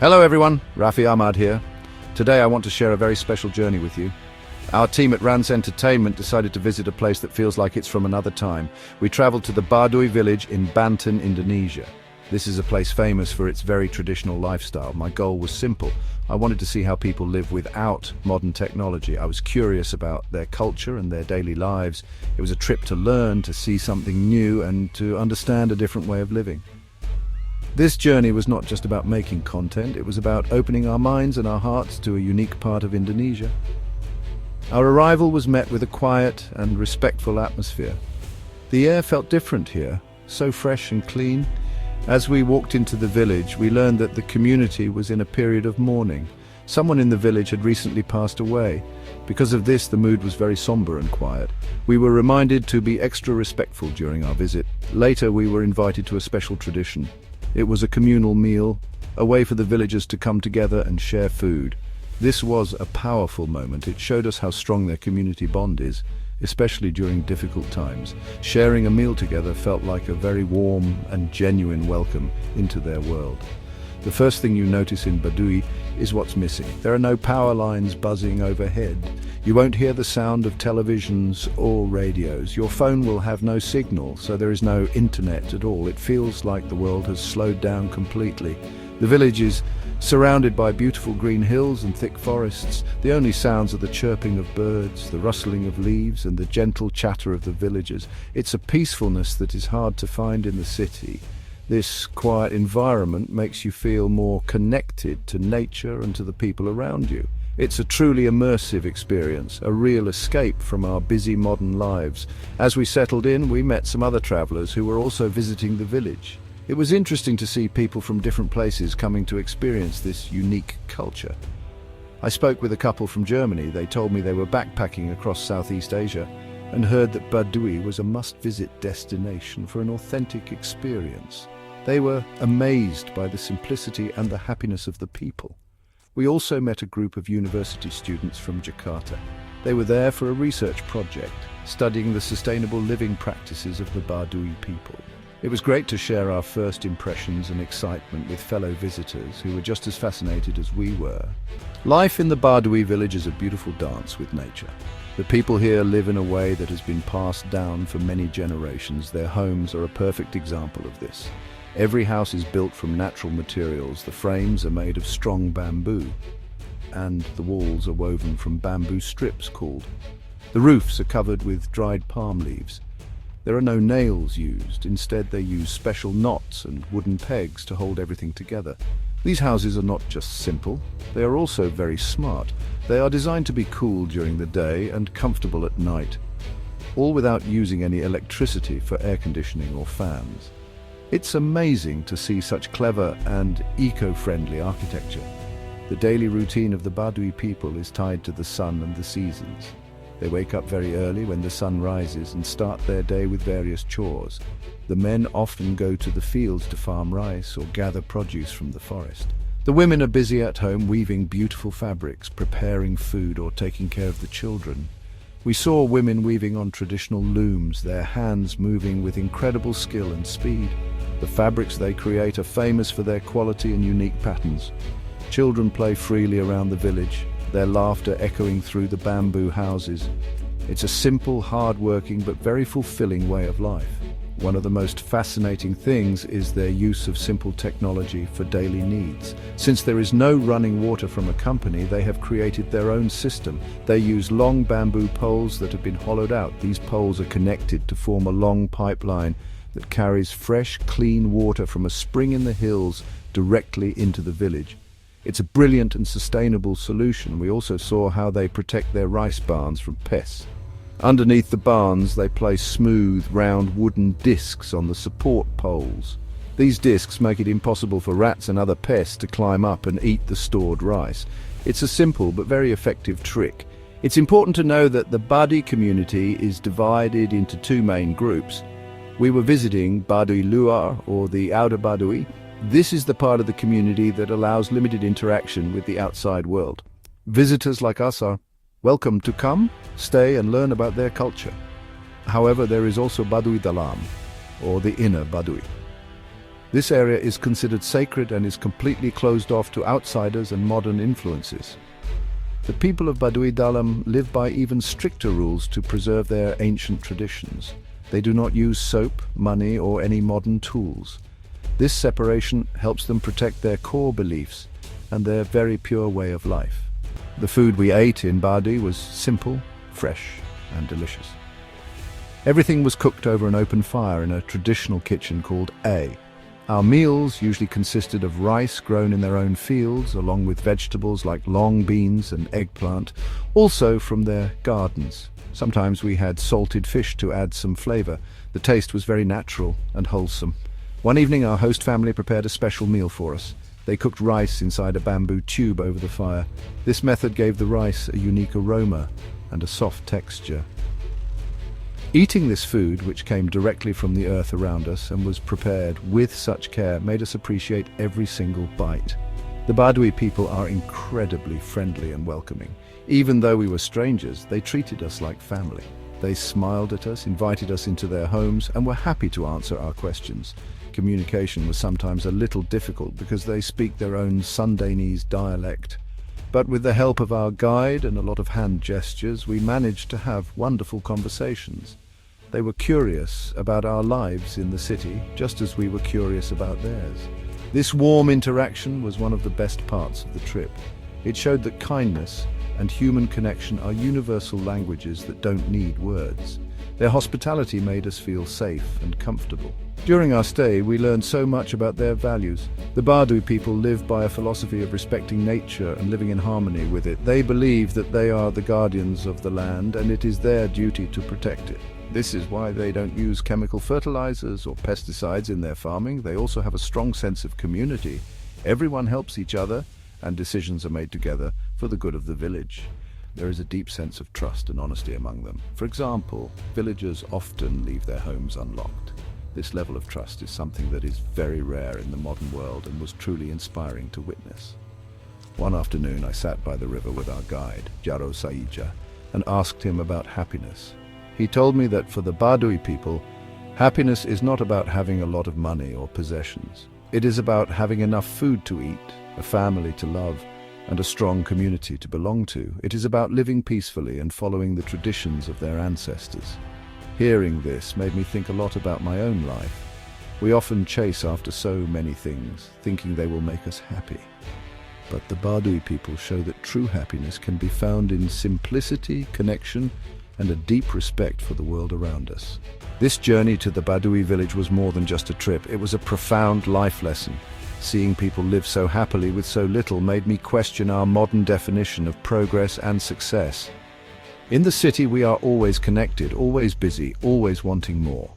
Hello everyone, Rafi Ahmad here. Today I want to share a very special journey with you. Our team at Rans Entertainment decided to visit a place that feels like it's from another time. We traveled to the Baduy village in Banten, Indonesia. This is a place famous for its very traditional lifestyle. My goal was simple. I wanted to see how people live without modern technology. I was curious about their culture and their daily lives. It was a trip to learn, to see something new, and to understand a different way of living. This journey was not just about making content, it was about opening our minds and our hearts to a unique part of Indonesia. Our arrival was met with a quiet and respectful atmosphere. The air felt different here, so fresh and clean. As we walked into the village, we learned that the community was in a period of mourning. Someone in the village had recently passed away. Because of this, the mood was very somber and quiet. We were reminded to be extra respectful during our visit. Later, we were invited to a special tradition. It was a communal meal, a way for the villagers to come together and share food. This was a powerful moment. It showed us how strong their community bond is, especially during difficult times. Sharing a meal together felt like a very warm and genuine welcome into their world. The first thing you notice in Baduy is what's missing. There are no power lines buzzing overhead. You won't hear the sound of televisions or radios. Your phone will have no signal, so there is no internet at all. It feels like the world has slowed down completely. The village is surrounded by beautiful green hills and thick forests. The only sounds are the chirping of birds, the rustling of leaves, and the gentle chatter of the villagers. It's a peacefulness that is hard to find in the city. This quiet environment makes you feel more connected to nature and to the people around you. It's a truly immersive experience, a real escape from our busy modern lives. As we settled in, we met some other travelers who were also visiting the village. It was interesting to see people from different places coming to experience this unique culture. I spoke with a couple from Germany. They told me they were backpacking across Southeast Asia and heard that Baduy was a must-visit destination for an authentic experience. They were amazed by the simplicity and the happiness of the people. We also met a group of university students from Jakarta. They were there for a research project, studying the sustainable living practices of the Baduy people. It was great to share our first impressions and excitement with fellow visitors who were just as fascinated as we were. Life in the Baduy village is a beautiful dance with nature. The people here live in a way that has been passed down for many generations. Their homes are a perfect example of this. Every house is built from natural materials. The frames are made of strong bamboo, and the walls are woven from bamboo strips called. The roofs are covered with dried palm leaves. There are no nails used. Instead, they use special knots and wooden pegs to hold everything together. These houses are not just simple, they are also very smart. They are designed to be cool during the day and comfortable at night, all without using any electricity for air conditioning or fans. It's amazing to see such clever and eco-friendly architecture. The daily routine of the Baduy people is tied to the sun and the seasons. They wake up very early when the sun rises and start their day with various chores. The men often go to the fields to farm rice or gather produce from the forest. The women are busy at home weaving beautiful fabrics, preparing food or taking care of the children. We saw women weaving on traditional looms, their hands moving with incredible skill and speed. The fabrics they create are famous for their quality and unique patterns. Children play freely around the village, their laughter echoing through the bamboo houses. It's a simple, hard-working but very fulfilling way of life. One of the most fascinating things is their use of simple technology for daily needs. Since there is no running water from a company, they have created their own system. They use long bamboo poles that have been hollowed out. These poles are connected to form a long pipeline that carries fresh, clean water from a spring in the hills directly into the village. It's a brilliant and sustainable solution. We also saw how they protect their rice barns from pests. Underneath the barns, they place smooth, round wooden discs on the support poles. These discs make it impossible for rats and other pests to climb up and eat the stored rice. It's a simple but very effective trick. It's important to know that the Baduy community is divided into two main groups. We were visiting Baduy Luar, or the Outer Baduy. This is the part of the community that allows limited interaction with the outside world. Visitors like us are welcome to come, stay and learn about their culture. However, there is also Baduy Dalam, or the Inner Baduy. This area is considered sacred and is completely closed off to outsiders and modern influences. The people of Baduy Dalam live by even stricter rules to preserve their ancient traditions. They do not use soap, money, or any modern tools. This separation helps them protect their core beliefs and their very pure way of life. The food we ate in Baduy was simple, fresh, and delicious. Everything was cooked over an open fire in a traditional kitchen called A. Our meals usually consisted of rice grown in their own fields, along with vegetables like long beans and eggplant, also from their gardens. Sometimes we had salted fish to add some flavor. The taste was very natural and wholesome. One evening, our host family prepared a special meal for us. They cooked rice inside a bamboo tube over the fire. This method gave the rice a unique aroma and a soft texture. Eating this food, which came directly from the earth around us and was prepared with such care, made us appreciate every single bite. The Baduy people are incredibly friendly and welcoming. Even though we were strangers, they treated us like family. They smiled at us, invited us into their homes, and were happy to answer our questions. Communication was sometimes a little difficult because they speak their own Sundanese dialect. But with the help of our guide and a lot of hand gestures, we managed to have wonderful conversations. They were curious about our lives in the city, just as we were curious about theirs. This warm interaction was one of the best parts of the trip. It showed that kindness and human connection are universal languages that don't need words. Their hospitality made us feel safe and comfortable. During our stay, we learned so much about their values. The Baduy people live by a philosophy of respecting nature and living in harmony with it. They believe that they are the guardians of the land and it is their duty to protect it. This is why they don't use chemical fertilizers or pesticides in their farming. They also have a strong sense of community. Everyone helps each other and decisions are made together for the good of the village. There is a deep sense of trust and honesty among them. For example, villagers often leave their homes unlocked. This level of trust is something that is very rare in the modern world and was truly inspiring to witness. One afternoon, I sat by the river with our guide, Jaro Saija, and asked him about happiness. He told me that for the Baduy people, happiness is not about having a lot of money or possessions. It is about having enough food to eat, a family to love, and a strong community to belong to. It is about living peacefully and following the traditions of their ancestors. Hearing this made me think a lot about my own life. We often chase after so many things, thinking they will make us happy. But the Baduy people show that true happiness can be found in simplicity, connection, and a deep respect for the world around us. This journey to the Baduy village was more than just a trip. It was a profound life lesson. Seeing people live so happily with so little made me question our modern definition of progress and success. In the city, we are always connected, always busy, always wanting more.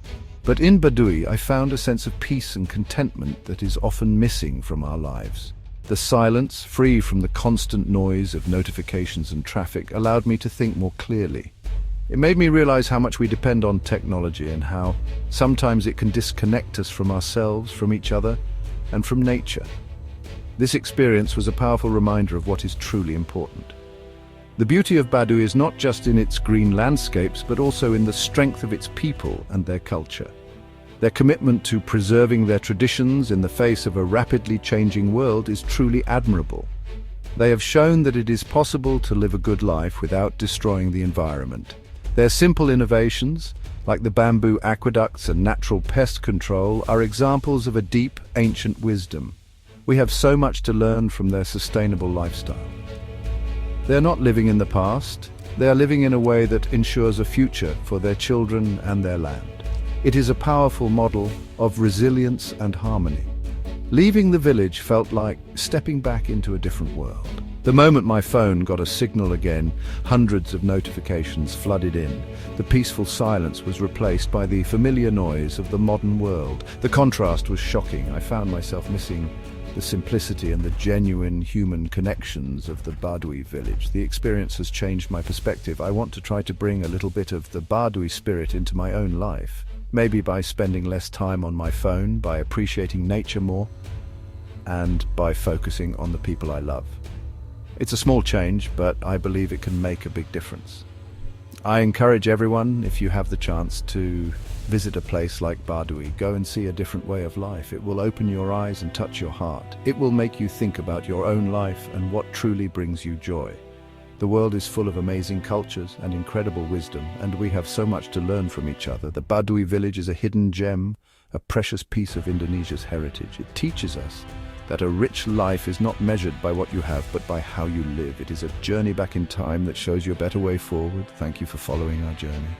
But in Baduy, I found a sense of peace and contentment that is often missing from our lives. The silence, free from the constant noise of notifications and traffic, allowed me to think more clearly. It made me realize how much we depend on technology and how sometimes it can disconnect us from ourselves, from each other, and from nature. This experience was a powerful reminder of what is truly important. The beauty of Baduy is not just in its green landscapes, but also in the strength of its people and their culture. Their commitment to preserving their traditions in the face of a rapidly changing world is truly admirable. They have shown that it is possible to live a good life without destroying the environment. Their simple innovations, like the bamboo aqueducts and natural pest control, are examples of a deep, ancient wisdom. We have so much to learn from their sustainable lifestyle. They are not living in the past, they are living in a way that ensures a future for their children and their land. It is a powerful model of resilience and harmony. Leaving the village felt like stepping back into a different world. The moment my phone got a signal again, hundreds of notifications flooded in. The peaceful silence was replaced by the familiar noise of the modern world. The contrast was shocking. I found myself missing the simplicity and the genuine human connections of the Baduy village. The experience has changed my perspective. I want to try to bring a little bit of the Baduy spirit into my own life. Maybe by spending less time on my phone, by appreciating nature more, and by focusing on the people I love. It's a small change, but I believe it can make a big difference. I encourage everyone, if you have the chance, to Visit a place like Baduy. Go and see a different way of life. It will open your eyes and touch your heart. It will make you think about your own life and what truly brings you joy. The world is full of amazing cultures and incredible wisdom, and we have so much to learn from each other. The Baduy village is a hidden gem, a precious piece of Indonesia's heritage. It teaches us that a rich life is not measured by what you have, but by how you live. It is a journey back in time that shows you a better way forward. Thank you for following our journey.